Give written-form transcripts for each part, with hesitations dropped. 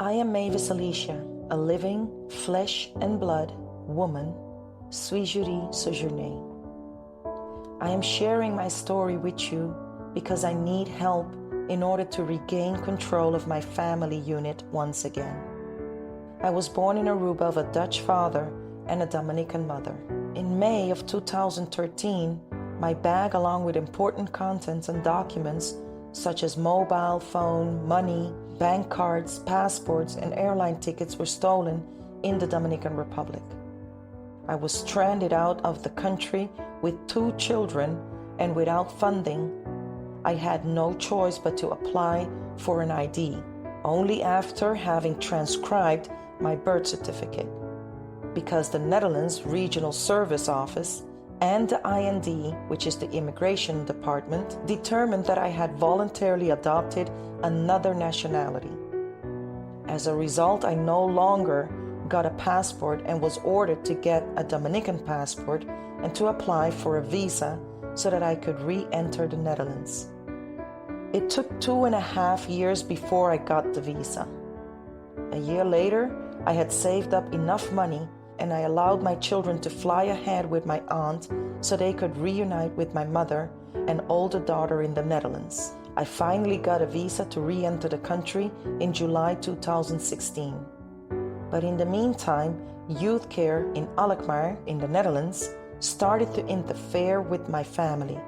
I am Mavis-alicia, a living, flesh and blood woman, sui juris sojourner. I am sharing my story with you because I need help in order to regain control of my family unit once again. I was born in Aruba of a Dutch father and a Dominican mother. In May of 2013, my bag, along with important contents and documents such as mobile phone, money, bank cards, passports, and airline tickets were stolen in the Dominican Republic. I was stranded out of the country with 2 children and without funding. I had no choice but to apply for an ID, only after having transcribed my birth certificate, because the Netherlands Regional Service Office and the IND, which is the Immigration Department, determined that I had voluntarily adopted another nationality. As a result, I no longer got a passport and was ordered to get a Dominican passport and to apply for a visa so that I could re-enter the Netherlands. It took 2.5 years before I got the visa. A year later, I had saved up enough money and I allowed my children to fly ahead with my aunt so they could reunite with my mother and older daughter in the Netherlands. I finally got a visa to re-enter the country in July 2016. But in the meantime, youth care in Alkmaar in the Netherlands started to interfere with my family.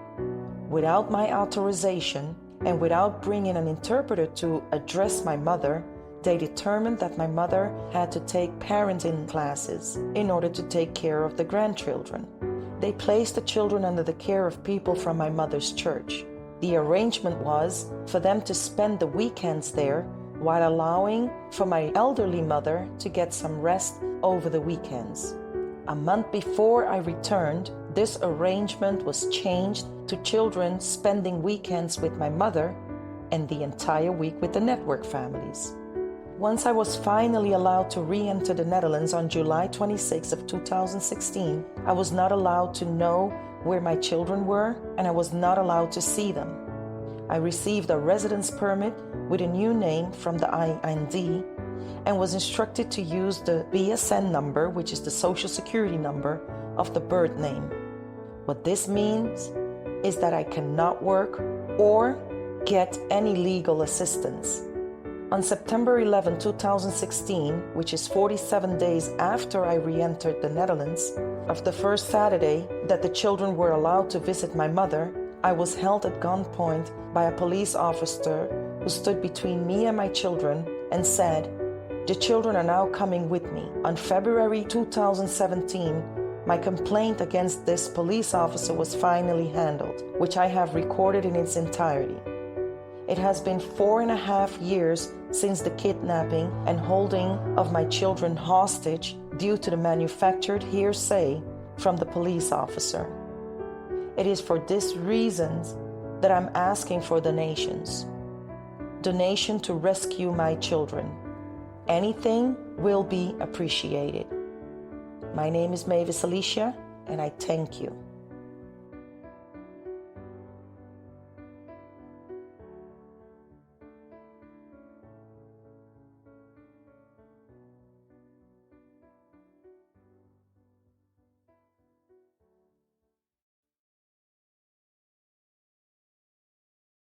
Without my authorization and without bringing an interpreter to address my mother, they determined that my mother had to take parenting classes in order to take care of the grandchildren. They placed the children under the care of people from my mother's church. The arrangement was for them to spend the weekends there while allowing for my elderly mother to get some rest over the weekends. A month before I returned, this arrangement was changed to children spending weekends with my mother and the entire week with the network families. Once I was finally allowed to re-enter the Netherlands on July 26 of 2016, I was not allowed to know where my children were and I was not allowed to see them. I received a residence permit with a new name from the IND and was instructed to use the BSN number, which is the Social Security number of the birth name. What this means is that I cannot work or get any legal assistance. On September 11, 2016, which is 47 days after I re-entered the Netherlands, of the first Saturday that the children were allowed to visit my mother, I was held at gunpoint by a police officer who stood between me and my children and said, "The children are now coming with me." On February 2017, my complaint against this police officer was finally handled, which I have recorded in its entirety. It has been 4.5 years since the kidnapping and holding of my children hostage due to the manufactured hearsay from the police officer. It is for this reason that I'm asking for donations. Donation to rescue my children. Anything will be appreciated. My name is Mavis-alicia, and I thank you.